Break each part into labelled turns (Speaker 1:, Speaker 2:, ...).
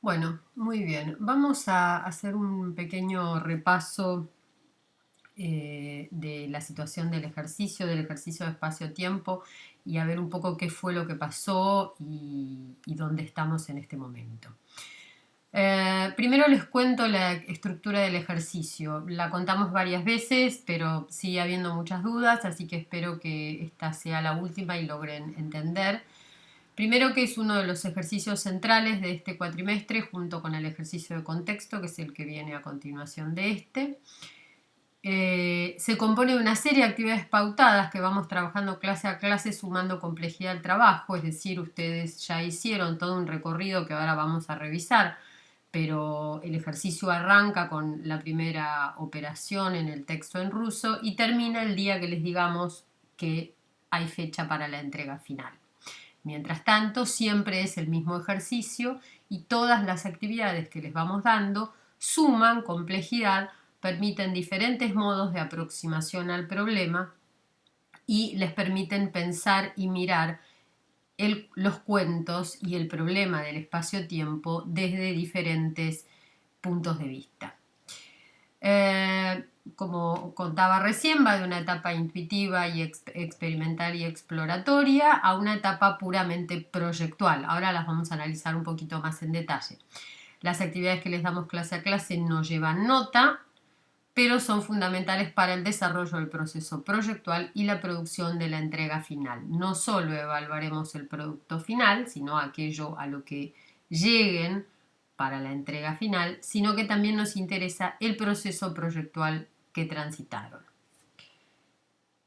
Speaker 1: Bueno, muy bien. Vamos a hacer un pequeño repaso de la situación del ejercicio de espacio-tiempo y a ver un poco qué fue lo que pasó y dónde estamos en este momento. Primero les cuento la estructura del ejercicio. La contamos varias veces, pero sigue habiendo muchas dudas, así que espero que esta sea la última y logren entender. Primero, que es uno de los ejercicios centrales de este cuatrimestre, junto con el ejercicio de contexto, que es el que viene a continuación de este. Se compone de una serie de actividades pautadas que vamos trabajando clase a clase sumando complejidad al trabajo, es decir, ustedes ya hicieron todo un recorrido que ahora vamos a revisar, pero el ejercicio arranca con la primera operación en el texto en ruso y termina el día que les digamos que hay fecha para la entrega final. Mientras tanto, siempre es el mismo ejercicio y todas las actividades que les vamos dando suman complejidad, permiten diferentes modos de aproximación al problema y les permiten pensar y mirar los cuentos y el problema del espacio-tiempo desde diferentes puntos de vista. Como contaba recién, va de una etapa intuitiva y experimental y exploratoria a una etapa puramente proyectual. Ahora las vamos a analizar un poquito más en detalle. Las actividades que les damos clase a clase no llevan nota, pero son fundamentales para el desarrollo del proceso proyectual y la producción de la entrega final. No solo evaluaremos el producto final, sino aquello a lo que lleguen para la entrega final, sino que también nos interesa el proceso proyectual que transitaron.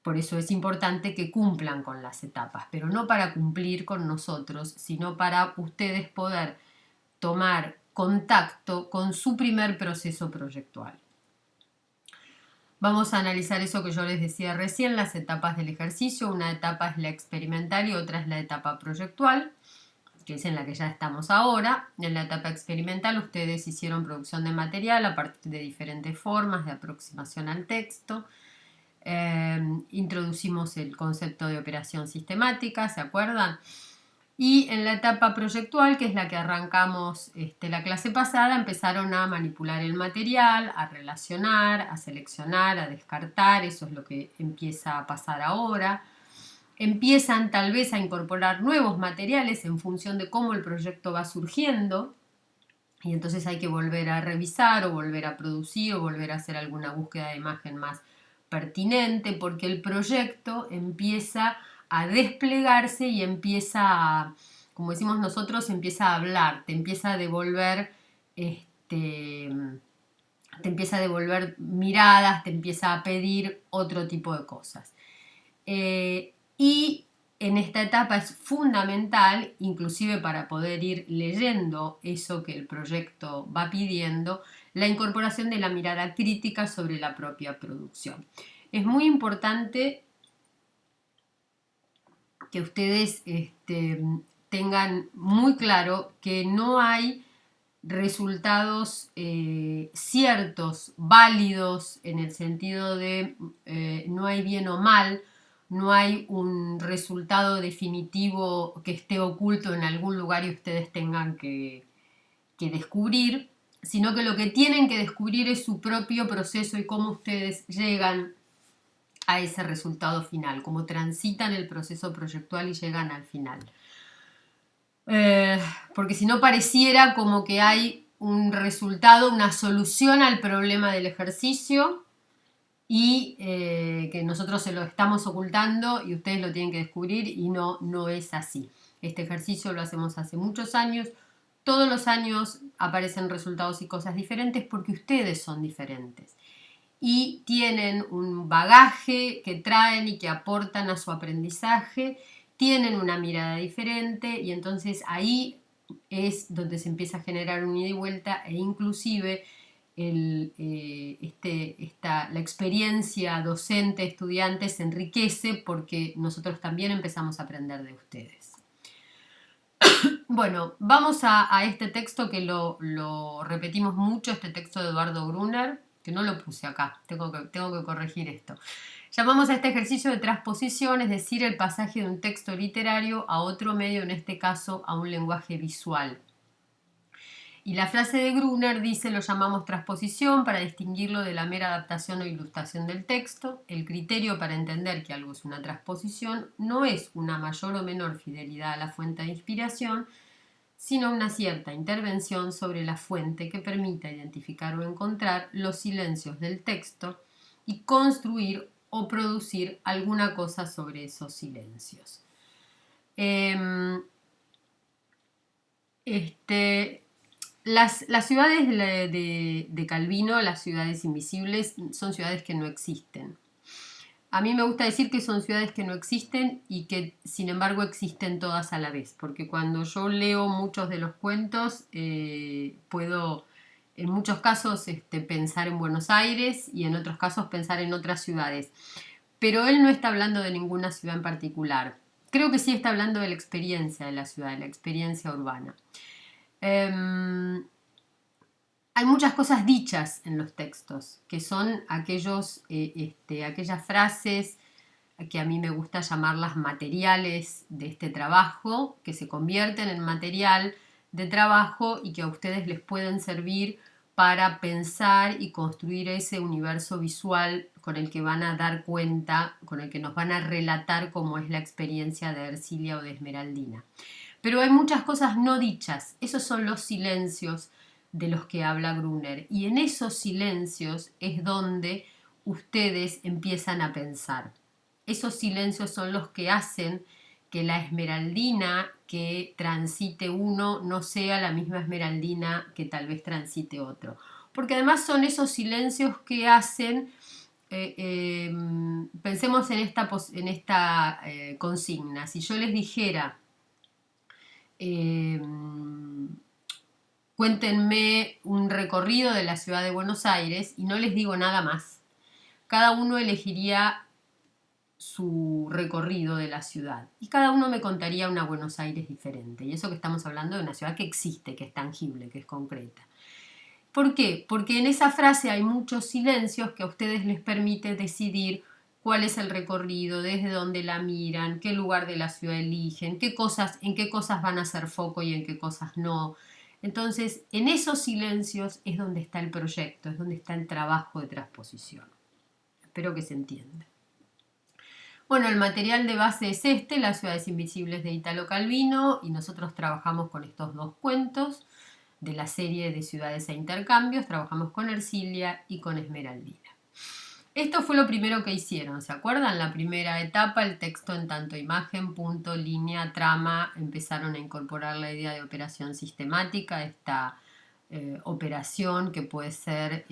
Speaker 1: Por eso es importante que cumplan con las etapas, pero no para cumplir con nosotros, sino para ustedes poder tomar contacto con su primer proceso proyectual. Vamos a analizar eso que yo les decía recién, las etapas del ejercicio. Una etapa es la experimental y otra es la etapa proyectual, que es en la que ya estamos ahora. En la etapa experimental ustedes hicieron producción de material a partir de diferentes formas de aproximación al texto. Introducimos el concepto de operación sistemática, ¿se acuerdan? Y en la etapa proyectual, que es la que arrancamos la clase pasada, empezaron a manipular el material, a relacionar, a seleccionar, a descartar. Eso es lo que empieza a pasar ahora. Empiezan tal vez a incorporar nuevos materiales en función de cómo el proyecto va surgiendo. Y entonces hay que volver a revisar o volver a producir o volver a hacer alguna búsqueda de imagen más pertinente, porque el proyecto empieza a desplegarse y empieza a, como decimos nosotros, empieza a hablar, te empieza a devolver te empieza a devolver miradas, te empieza a pedir otro tipo de cosas. Y en esta etapa es fundamental, inclusive para poder ir leyendo eso que el proyecto va pidiendo, la incorporación de la mirada crítica sobre la propia producción. Es muy importante que ustedes tengan muy claro que no hay resultados ciertos, válidos, en el sentido de no hay bien o mal, no hay un resultado definitivo que esté oculto en algún lugar y ustedes tengan que descubrir, sino que lo que tienen que descubrir es su propio proceso y cómo ustedes llegan a ese resultado final, cómo transitan el proceso proyectual y llegan al final. Porque si no pareciera como que hay un resultado, una solución al problema del ejercicio y que nosotros se lo estamos ocultando y ustedes lo tienen que descubrir y no, no es así. Este ejercicio lo hacemos hace muchos años. Todos los años aparecen resultados y cosas diferentes porque ustedes son diferentes y tienen un bagaje que traen y que aportan a su aprendizaje, tienen una mirada diferente y entonces ahí es donde se empieza a generar un ida y vuelta e inclusive la experiencia docente estudiante se enriquece porque nosotros también empezamos a aprender de ustedes. Bueno, vamos a este texto que lo repetimos mucho, este texto de Eduardo Gruner, que no lo puse acá, tengo que corregir esto. Llamamos a este ejercicio de transposición, es decir, el pasaje de un texto literario a otro medio, en este caso a un lenguaje visual. Y la frase de Gruner dice: lo llamamos transposición para distinguirlo de la mera adaptación o ilustración del texto. El criterio para entender que algo es una transposición no es una mayor o menor fidelidad a la fuente de inspiración, sino una cierta intervención sobre la fuente que permita identificar o encontrar los silencios del texto y construir o producir alguna cosa sobre esos silencios. Las ciudades de Calvino, las ciudades invisibles, son ciudades que no existen. A mí me gusta decir que son ciudades que no existen y que sin embargo existen todas a la vez, porque cuando yo leo muchos de los cuentos puedo en muchos casos pensar en Buenos Aires y en otros casos pensar en otras ciudades. Pero él no está hablando de ninguna ciudad en particular. Creo que sí está hablando de la experiencia de la ciudad, de la experiencia urbana. Hay muchas cosas dichas en los textos, que son aquellas frases que a mí me gusta llamarlas materiales de este trabajo, que se convierten en material de trabajo y que a ustedes les pueden servir para pensar y construir ese universo visual con el que van a dar cuenta, con el que nos van a relatar cómo es la experiencia de Ercilia o de Esmeraldina. Pero hay muchas cosas no dichas, esos son los silencios de los que habla Gruner, y en esos silencios es donde ustedes empiezan a pensar. Esos silencios son los que hacen que la Esmeraldina que transite uno no sea la misma Esmeraldina que tal vez transite otro. Porque además son esos silencios que hacen, pensemos en esta consigna, si yo les dijera, cuéntenme un recorrido de la ciudad de Buenos Aires y no les digo nada más, cada uno elegiría su recorrido de la ciudad y cada uno me contaría una Buenos Aires diferente. Y eso que estamos hablando de una ciudad que existe, que es tangible, que es concreta. ¿Por qué? Porque en esa frase hay muchos silencios que a ustedes les permite decidir cuál es el recorrido, desde dónde la miran, qué lugar de la ciudad eligen, en qué cosas van a hacer foco y en qué cosas no. Entonces, en esos silencios es donde está el proyecto, es donde está el trabajo de transposición. Espero que se entienda. Bueno, el material de base es Las ciudades invisibles de Italo Calvino, y nosotros trabajamos con estos dos cuentos de la serie de Ciudades e Intercambios, trabajamos con Ercilia y con Esmeraldina. Esto fue lo primero que hicieron, ¿se acuerdan? La primera etapa, el texto en tanto imagen, punto, línea, trama, empezaron a incorporar la idea de operación sistemática, esta operación que puede ser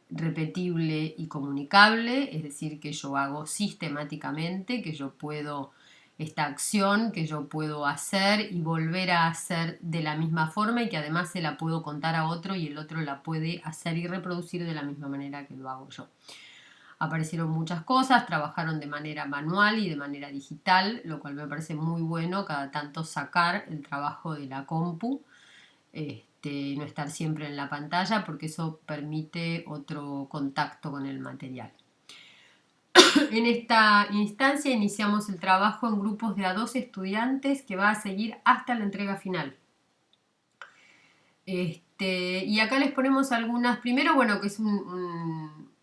Speaker 1: repetible y comunicable, es decir, que yo hago sistemáticamente, que yo puedo, esta acción que yo puedo hacer y volver a hacer de la misma forma y que además se la puedo contar a otro y el otro la puede hacer y reproducir de la misma manera que lo hago yo. Aparecieron muchas cosas, trabajaron de manera manual y de manera digital, lo cual me parece muy bueno, cada tanto sacar el trabajo de la compu, no estar siempre en la pantalla, porque eso permite otro contacto con el material. En esta instancia iniciamos el trabajo en grupos de a 2 estudiantes que va a seguir hasta la entrega final. Y acá les ponemos algunas, primero, bueno, que es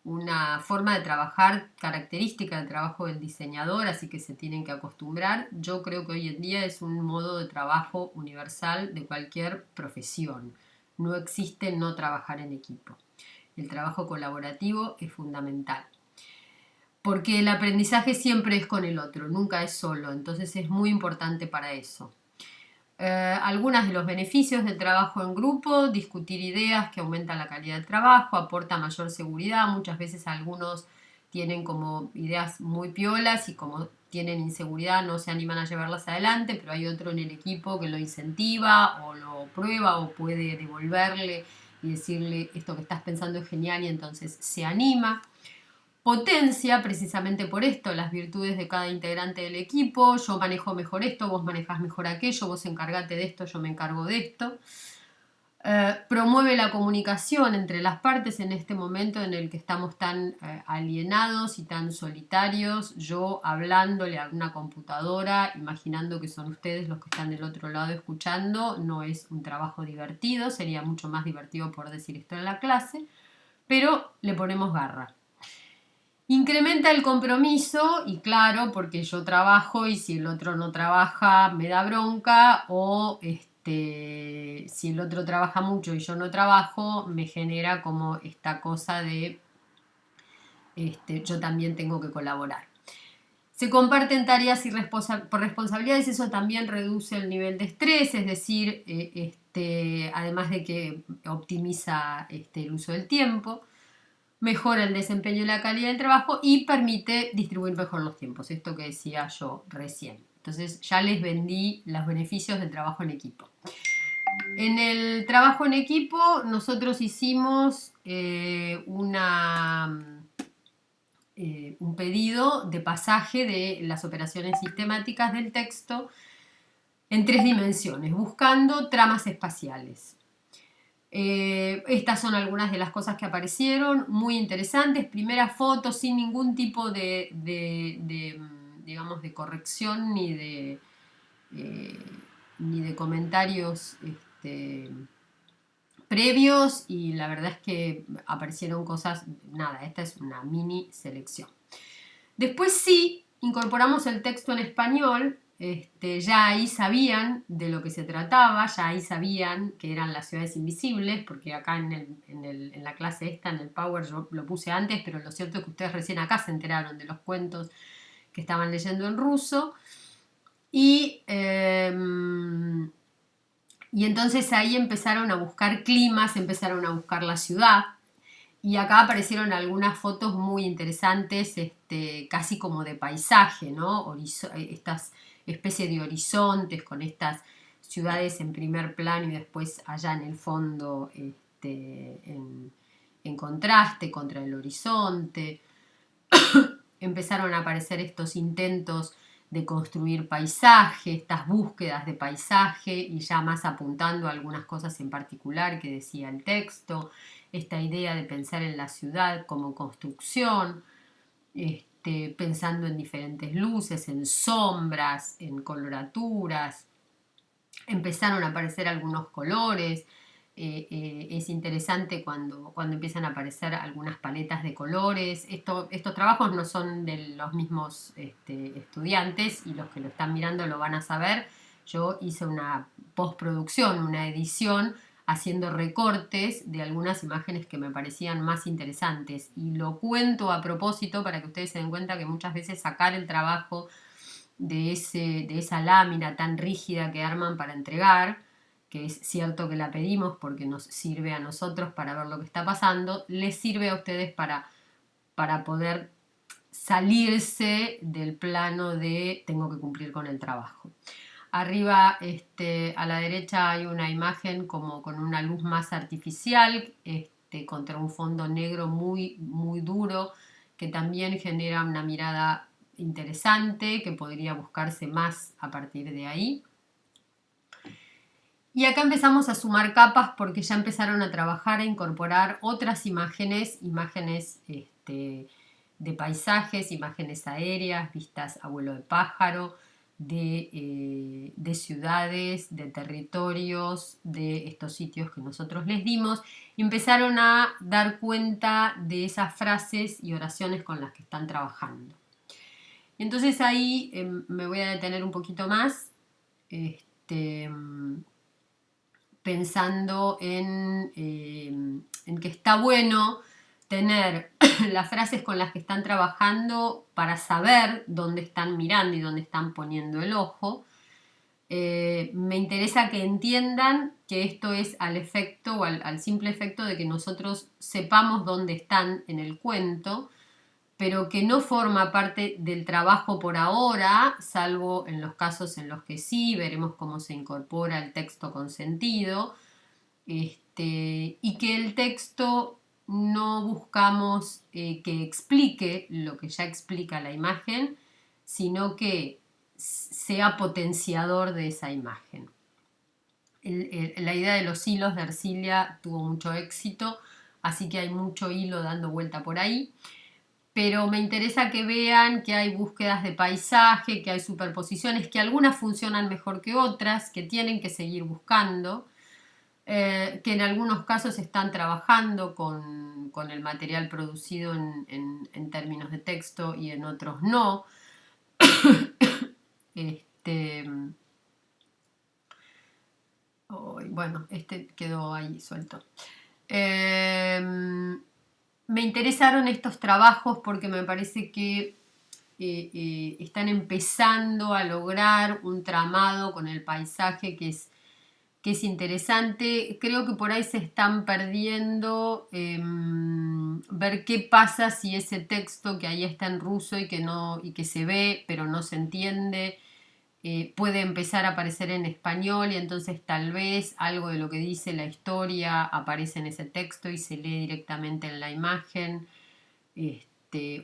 Speaker 1: una forma de trabajar característica del trabajo del diseñador, así que se tienen que acostumbrar. Yo creo que hoy en día es un modo de trabajo universal de cualquier profesión. No existe no trabajar en equipo. El trabajo colaborativo es fundamental, porque el aprendizaje siempre es con el otro, nunca es solo, entonces es muy importante para eso. Algunos de los beneficios del trabajo en grupo: discutir ideas que aumentan la calidad del trabajo, aporta mayor seguridad. Muchas veces algunos tienen como ideas muy piolas y como tienen inseguridad no se animan a llevarlas adelante, pero hay otro en el equipo que lo incentiva o lo prueba o puede devolverle y decirle: esto que estás pensando es genial, y entonces se anima. Potencia, precisamente por esto, las virtudes de cada integrante del equipo. Yo manejo mejor esto, vos manejás mejor aquello, vos encargate de esto, yo me encargo de esto. Promueve la comunicación entre las partes en este momento en el que estamos tan alienados y tan solitarios, yo hablándole a una computadora, imaginando que son ustedes los que están del otro lado escuchando, no es un trabajo divertido, sería mucho más divertido por decir esto en la clase, pero le ponemos garra. Incrementa el compromiso y claro, porque yo trabajo y si el otro no trabaja me da bronca o si el otro trabaja mucho y yo no trabajo, me genera como esta cosa de yo también tengo que colaborar. Se comparten tareas y por responsabilidades, eso también reduce el nivel de estrés, es decir, además de que optimiza el uso del tiempo, mejora el desempeño y la calidad del trabajo y permite distribuir mejor los tiempos, esto que decía yo recién. Entonces ya les vendí los beneficios del trabajo en equipo. En el trabajo en equipo nosotros hicimos un pedido de pasaje de las operaciones sistemáticas del texto en 3 dimensiones, buscando tramas espaciales. Estas son algunas de las cosas que aparecieron, muy interesantes. Primera foto sin ningún tipo digamos, de corrección ni de comentarios previos, y la verdad es que aparecieron cosas, nada, esta es una mini selección. Después sí, incorporamos el texto en español, ya ahí sabían de lo que se trataba, ya ahí sabían que eran las ciudades invisibles, porque acá en la clase esta, en el Power, yo lo puse antes, pero lo cierto es que ustedes recién acá se enteraron de los cuentos que estaban leyendo en ruso. Y entonces ahí empezaron a buscar climas, empezaron a buscar la ciudad. Y acá aparecieron algunas fotos muy interesantes, casi como de paisaje, ¿no? Estas especies de horizontes con estas ciudades en primer plano y después allá en el fondo en contraste contra el horizonte. Empezaron a aparecer estos intentos de construir paisaje, estas búsquedas de paisaje y ya más apuntando a algunas cosas en particular que decía el texto, esta idea de pensar en la ciudad como construcción, pensando en diferentes luces, en sombras, en coloraturas, empezaron a aparecer algunos colores. Es interesante cuando empiezan a aparecer algunas paletas de colores. Estos trabajos no son de los mismos estudiantes y los que lo están mirando lo van a saber. Yo hice una postproducción, una edición, haciendo recortes de algunas imágenes que me parecían más interesantes. Y lo cuento a propósito para que ustedes se den cuenta que muchas veces sacar el trabajo de esa lámina tan rígida que arman para entregar, que es cierto que la pedimos porque nos sirve a nosotros para ver lo que está pasando, les sirve a ustedes para poder salirse del plano de tengo que cumplir con el trabajo. Arriba a la derecha hay una imagen como con una luz más artificial, contra un fondo negro muy, muy duro, que también genera una mirada interesante, que podría buscarse más a partir de ahí. Y acá empezamos a sumar capas porque ya empezaron a trabajar, a incorporar otras imágenes de paisajes, imágenes aéreas, vistas a vuelo de pájaro, de ciudades, de territorios, de estos sitios que nosotros les dimos, y empezaron a dar cuenta de esas frases y oraciones con las que están trabajando. Entonces ahí me voy a detener un poquito más, pensando en que está bueno tener las frases con las que están trabajando para saber dónde están mirando y dónde están poniendo el ojo. Me interesa que entiendan que esto es al efecto o al simple efecto de que nosotros sepamos dónde están en el cuento, pero que no forma parte del trabajo por ahora, salvo en los casos en los que sí, veremos cómo se incorpora el texto con sentido, y que el texto no buscamos que explique lo que ya explica la imagen, sino que sea potenciador de esa imagen. la idea de los hilos de Ercilia tuvo mucho éxito, así que hay mucho hilo dando vuelta por ahí. Pero me interesa que vean que hay búsquedas de paisaje, que hay superposiciones, que algunas funcionan mejor que otras, que tienen que seguir buscando, que en algunos casos están trabajando con el material producido en términos de texto y en otros no. Este, bueno, este quedó ahí suelto. Me interesaron estos trabajos porque me parece que están empezando a lograr un tramado con el paisaje que es interesante. Creo que por ahí se están perdiendo ver qué pasa si ese texto que ahí está en ruso y que, no, y que se ve pero no se entiende, puede empezar a aparecer en español y entonces tal vez algo de lo que dice la historia aparece en ese texto y se lee directamente en la imagen,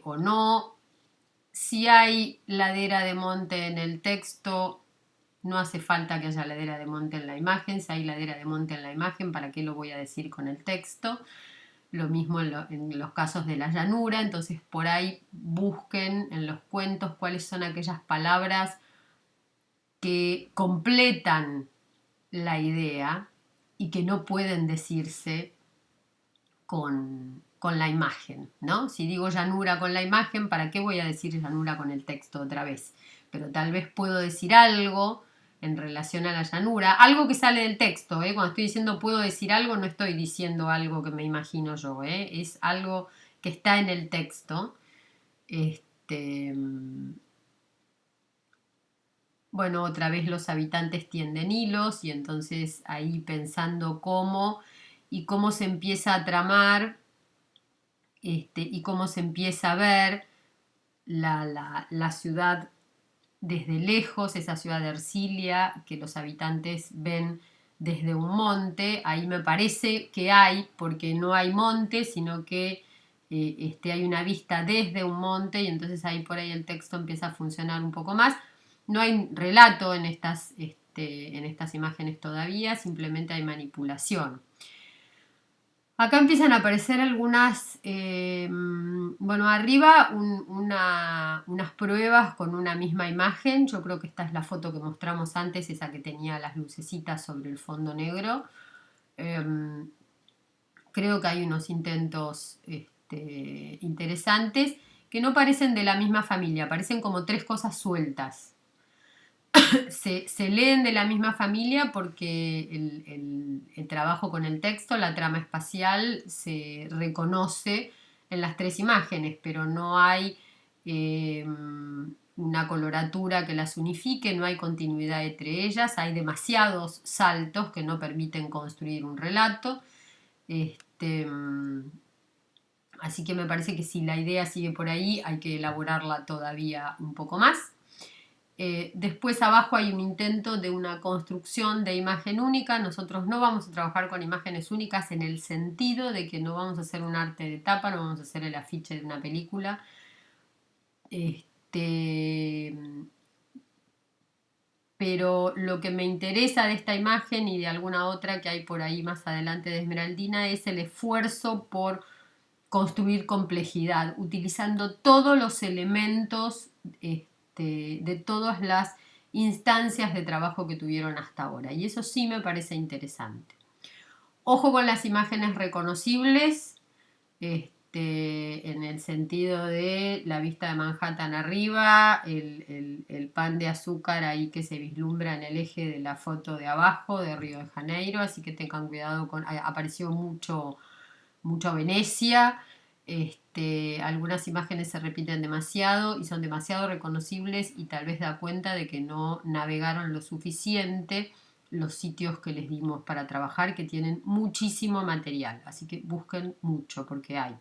Speaker 1: o no. Si hay ladera de monte en el texto, no hace falta que haya ladera de monte en la imagen. Si hay ladera de monte en la imagen, ¿para qué lo voy a decir con el texto? Lo mismo en los casos de la llanura. Entonces por ahí busquen en los cuentos cuáles son aquellas palabras que completan la idea y que no pueden decirse con la imagen, ¿no? Si digo llanura con la imagen, ¿para qué voy a decir llanura con el texto otra vez? Pero tal vez puedo decir algo en relación a la llanura, algo que sale del texto, ¿eh? Cuando estoy diciendo puedo decir algo, no estoy diciendo algo que me imagino yo, ¿eh? Es algo que está en el texto. Bueno, otra vez los habitantes tienden hilos y entonces ahí pensando cómo y cómo se empieza a tramar, y cómo se empieza a ver la ciudad desde lejos, esa ciudad de Ercilia que los habitantes ven desde un monte. Ahí me parece que hay, porque no hay monte, sino que hay una vista desde un monte y entonces ahí por ahí el texto empieza a funcionar un poco más. No hay relato en estas imágenes todavía, simplemente hay manipulación. Acá empiezan a aparecer algunas, bueno, arriba unas pruebas con una misma imagen. Yo creo que esta es la foto que mostramos antes, esa que tenía las lucecitas sobre el fondo negro. Creo que hay unos intentos interesantes que no parecen de la misma familia, parecen como tres cosas sueltas. Se leen de la misma familia porque el trabajo con el texto, la trama espacial, se reconoce en las tres imágenes, pero no hay una coloratura que las unifique, no hay continuidad entre ellas, hay demasiados saltos que no permiten construir un relato. Así que me parece que si la idea sigue por ahí, hay que elaborarla todavía un poco más. Después abajo hay un intento de una construcción de imagen única. Nosotros no vamos a trabajar con imágenes únicas en el sentido de que no vamos a hacer un arte de tapa, no vamos a hacer el afiche de una película. Pero lo que me interesa de esta imagen y de alguna otra que hay por ahí más adelante de Esmeraldina es el esfuerzo por construir complejidad, utilizando todos los elementos de todas las instancias de trabajo que tuvieron hasta ahora. Y eso sí me parece interesante. Ojo con las imágenes reconocibles, en el sentido de la vista de Manhattan arriba, el pan de azúcar ahí que se vislumbra en el eje de la foto de abajo de Río de Janeiro, así que tengan cuidado con... Apareció mucho Venecia. Algunas imágenes se repiten demasiado y son demasiado reconocibles y tal vez da cuenta de que no navegaron lo suficiente los sitios que les dimos para trabajar, que tienen muchísimo material, así que busquen mucho porque hay.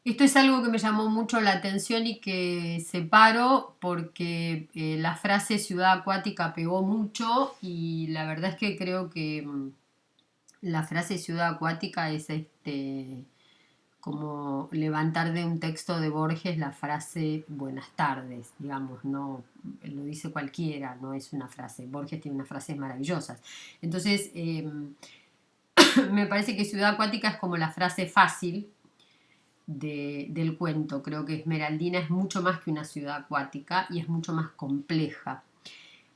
Speaker 1: Esto es algo que me llamó mucho la atención y que separo porque la frase ciudad acuática pegó mucho y la verdad es que creo que la frase ciudad acuática es como levantar de un texto de Borges la frase buenas tardes, digamos, no lo dice cualquiera, no es una frase. Borges tiene unas frases maravillosas. Entonces, me parece que Ciudad Acuática es como la frase fácil del cuento. Creo que Esmeraldina es mucho más que una ciudad acuática y es mucho más compleja.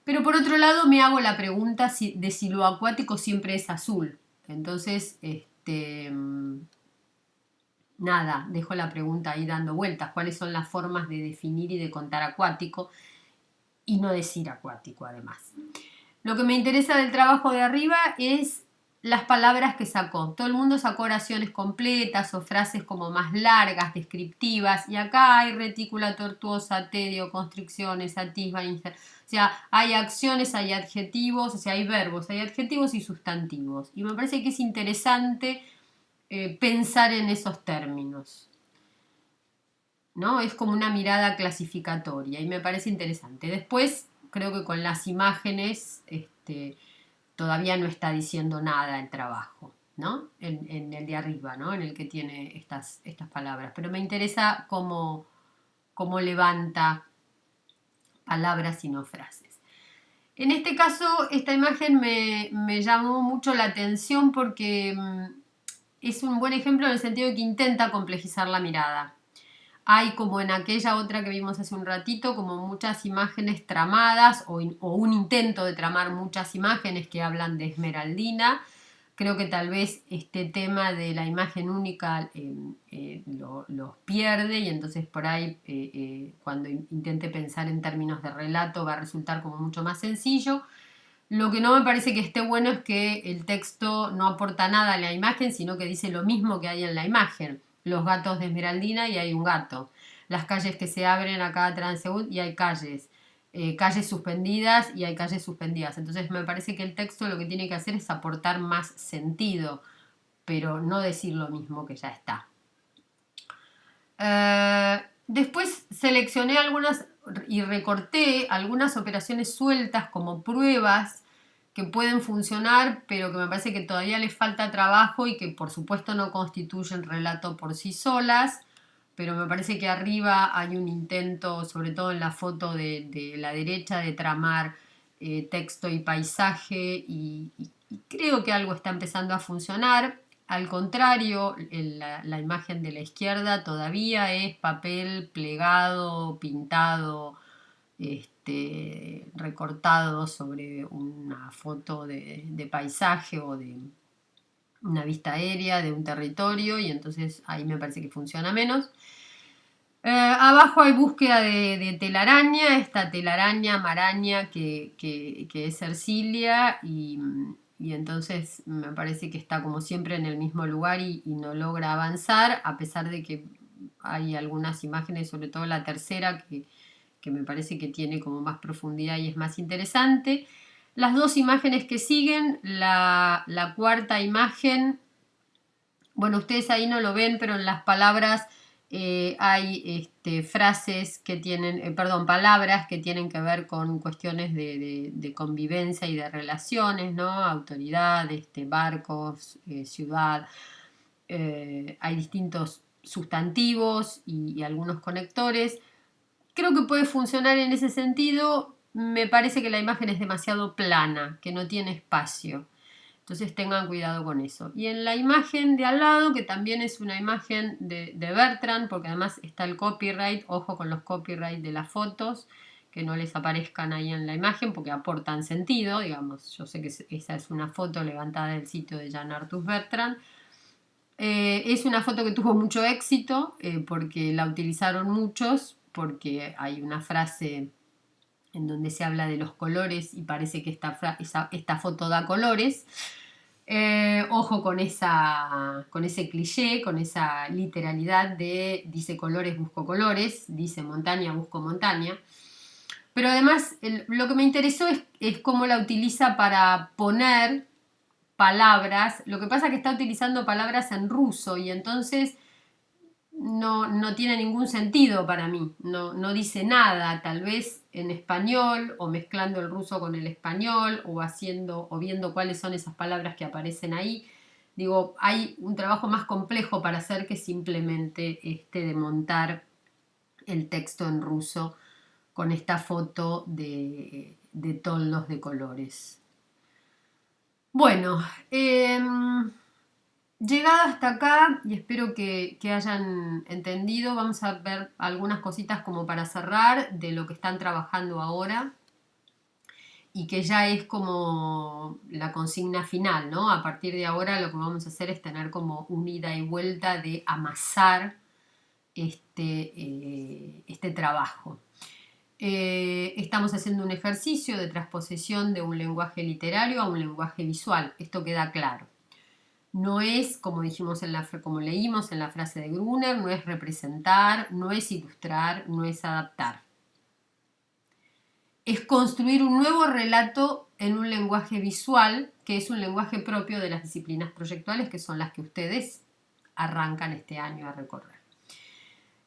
Speaker 1: Pero por otro lado me hago la pregunta de si lo acuático siempre es azul. Entonces, nada, dejo la pregunta ahí dando vueltas. ¿Cuáles son las formas de definir y de contar acuático? Y no decir acuático, además. Lo que me interesa del trabajo de arriba es las palabras que sacó. Todo el mundo sacó oraciones completas o frases como más largas, descriptivas, y acá hay retícula tortuosa, tedio, constricciones, atisba, o sea, hay acciones, hay adjetivos, o sea, hay verbos, hay adjetivos y sustantivos. Y me parece que es interesante pensar en esos términos, ¿no? Es como una mirada clasificatoria y me parece interesante. Después, creo que con las imágenes, todavía no está diciendo nada el trabajo, ¿no? En el de arriba, ¿no? En el que tiene estas palabras. Pero me interesa cómo levanta palabras y no frases. En este caso, esta imagen me llamó mucho la atención porque es un buen ejemplo en el sentido de que intenta complejizar la mirada. Hay, como en aquella otra que vimos hace un ratito, como muchas imágenes tramadas o un intento de tramar muchas imágenes que hablan de Esmeraldina. Creo que tal vez este tema de la imagen única los pierde y entonces por ahí cuando intente pensar en términos de relato va a resultar como mucho más sencillo. Lo que no me parece que esté bueno es que el texto no aporta nada a la imagen, sino que dice lo mismo que hay en la imagen. Los gatos de Esmeraldina y hay un gato. Las calles que se abren a cada transeúnte y hay calles. Calles suspendidas y hay calles suspendidas. Entonces me parece que el texto lo que tiene que hacer es aportar más sentido, pero no decir lo mismo que ya está. Después seleccioné algunas y recorté algunas operaciones sueltas como pruebas que pueden funcionar, pero que me parece que todavía les falta trabajo y que por supuesto no constituyen relato por sí solas, pero me parece que arriba hay un intento, sobre todo en la foto de la derecha, de tramar texto y paisaje y creo que algo está empezando a funcionar. Al contrario, la imagen de la izquierda todavía es papel plegado, pintado, recortado sobre una foto de paisaje o de una vista aérea de un territorio y entonces ahí me parece que funciona menos. Abajo hay búsqueda de telaraña, esta telaraña maraña que es Ercilia y entonces me parece que está como siempre en el mismo lugar y no logra avanzar, a pesar de que hay algunas imágenes, sobre todo la tercera, que me parece que tiene como más profundidad y es más interesante. Las dos imágenes que siguen, la cuarta imagen, bueno, ustedes ahí no lo ven, pero en las palabras hay frases que tienen, perdón, palabras que tienen que ver con cuestiones de convivencia y de relaciones, ¿no? Autoridad, barcos, ciudad. Hay distintos sustantivos y algunos conectores. Creo que puede funcionar en ese sentido. Me parece que la imagen es demasiado plana, que no tiene espacio. Entonces tengan cuidado con eso. Y en la imagen de al lado, que también es una imagen de Bertrand, porque además está el copyright, ojo con los copyright de las fotos, que no les aparezcan ahí en la imagen porque aportan sentido, digamos. Yo sé que esa es una foto levantada del sitio de Jean Arthus Bertrand. Es una foto que tuvo mucho éxito porque la utilizaron muchos, porque hay una frase en donde se habla de los colores y parece que esta foto da colores. Ojo con ese cliché, con esa literalidad de dice colores, busco colores, dice montaña, busco montaña. Pero además lo que me interesó es cómo la utiliza para poner palabras. Lo que pasa es que está utilizando palabras en ruso y entonces no tiene ningún sentido para mí, no dice nada, tal vez en español o mezclando el ruso con el español o viendo cuáles son esas palabras que aparecen ahí, Digo, hay un trabajo más complejo para hacer que simplemente de montar el texto en ruso con esta foto de toldos de colores. Bueno, llegado hasta acá, y espero que hayan entendido, vamos a ver algunas cositas como para cerrar de lo que están trabajando ahora y que ya es como la consigna final, ¿no? A partir de ahora lo que vamos a hacer es tener como un ida y vuelta de amasar este trabajo. Estamos haciendo un ejercicio de transposición de un lenguaje literario a un lenguaje visual. Esto queda claro. No es, como dijimos como leímos en la frase de Gruner, no es representar, no es ilustrar, no es adaptar. Es construir un nuevo relato en un lenguaje visual, que es un lenguaje propio de las disciplinas proyectuales, que son las que ustedes arrancan este año a recorrer.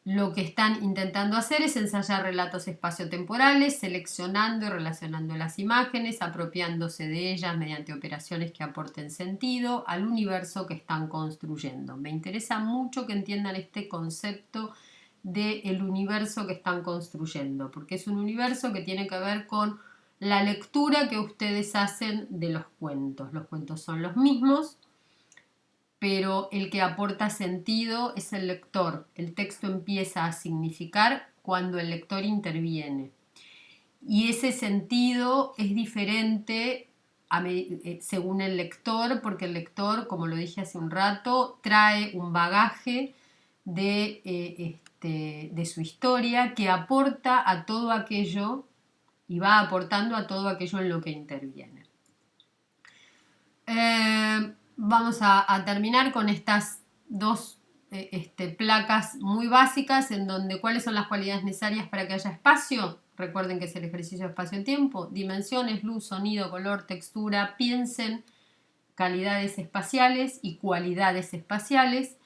Speaker 1: Lo que están intentando hacer es ensayar relatos espaciotemporales, seleccionando y relacionando las imágenes, apropiándose de ellas mediante operaciones que aporten sentido al universo que están construyendo. Me interesa mucho que entiendan este concepto del universo que están construyendo, porque es un universo que tiene que ver con la lectura que ustedes hacen de los cuentos. Los cuentos son los mismos, pero el que aporta sentido es el lector. El texto empieza a significar cuando el lector interviene. Y ese sentido es diferente según el lector, porque el lector, como lo dije hace un rato, trae un bagaje de su historia que aporta a todo aquello y va aportando a todo aquello en lo que interviene. Vamos a terminar con estas dos placas muy básicas en donde cuáles son las cualidades necesarias para que haya espacio. Recuerden que es el ejercicio de espacio-tiempo. Dimensiones, luz, sonido, color, textura. Piensen calidades espaciales y cualidades espaciales.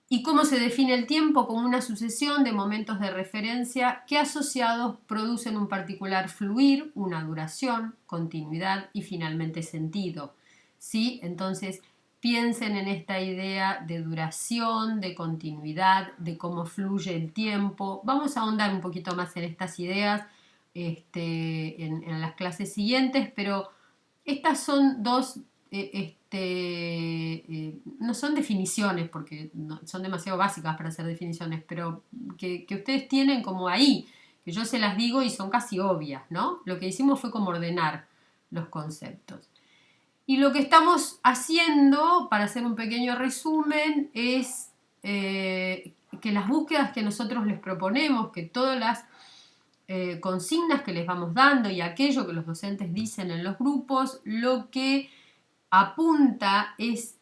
Speaker 1: Y cómo se define el tiempo como una sucesión de momentos de referencia que asociados producen un particular fluir, una duración, continuidad y finalmente sentido. ¿Sí? Entonces piensen en esta idea de duración, de continuidad, de cómo fluye el tiempo. Vamos a ahondar un poquito más en estas ideas en las clases siguientes, pero estas son dos no son definiciones porque son demasiado básicas para ser definiciones, pero que ustedes tienen como ahí, que yo se las digo y son casi obvias, ¿no? Lo que hicimos fue como ordenar los conceptos. Y lo que estamos haciendo, para hacer un pequeño resumen, es que las búsquedas que nosotros les proponemos, que todas las consignas que les vamos dando y aquello que los docentes dicen en los grupos, lo que apunta es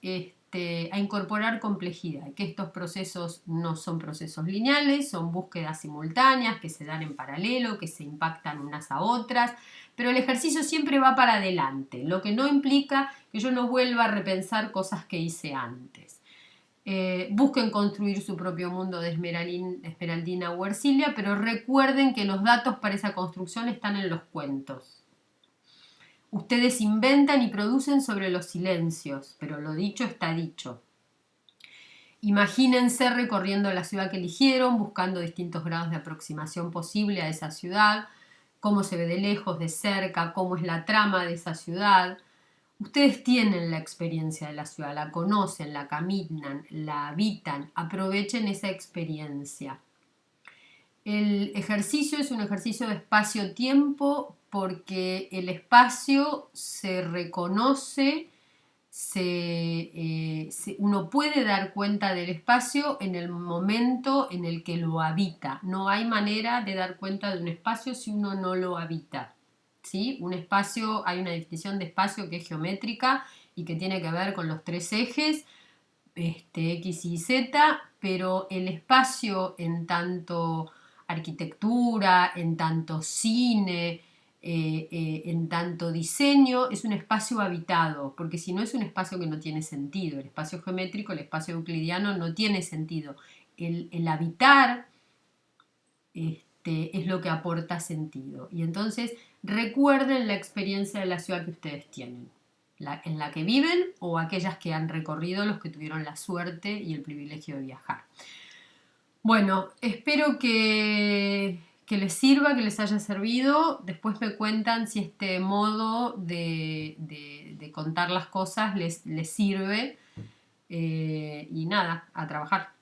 Speaker 1: a incorporar complejidad, que estos procesos no son procesos lineales, son búsquedas simultáneas que se dan en paralelo, que se impactan unas a otras, pero el ejercicio siempre va para adelante, lo que no implica que yo no vuelva a repensar cosas que hice antes. Busquen construir su propio mundo de Esmeraldina o Ercilia, pero recuerden que los datos para esa construcción están en los cuentos. Ustedes inventan y producen sobre los silencios, pero lo dicho está dicho. Imagínense recorriendo la ciudad que eligieron, buscando distintos grados de aproximación posible a esa ciudad, cómo se ve de lejos, de cerca, cómo es la trama de esa ciudad. Ustedes tienen la experiencia de la ciudad, la conocen, la caminan, la habitan, aprovechen esa experiencia. El ejercicio es un ejercicio de espacio-tiempo porque el espacio se reconoce, uno puede dar cuenta del espacio en el momento en el que lo habita. No hay manera de dar cuenta de un espacio si uno no lo habita. ¿Sí? Un espacio, hay una definición de espacio que es geométrica y que tiene que ver con los tres ejes, X y Z, pero el espacio en tanto arquitectura, en tanto cine, en tanto diseño, es un espacio habitado, porque si no es un espacio que no tiene sentido. El espacio geométrico, el espacio euclidiano no tiene sentido. El habitar es lo que aporta sentido. Y entonces recuerden la experiencia de la ciudad que ustedes tienen. en la que viven o aquellas que han recorrido los que tuvieron la suerte y el privilegio de viajar. Bueno, espero que les sirva, que les haya servido. Después me cuentan si este modo de contar las cosas les sirve. Y nada, a trabajar.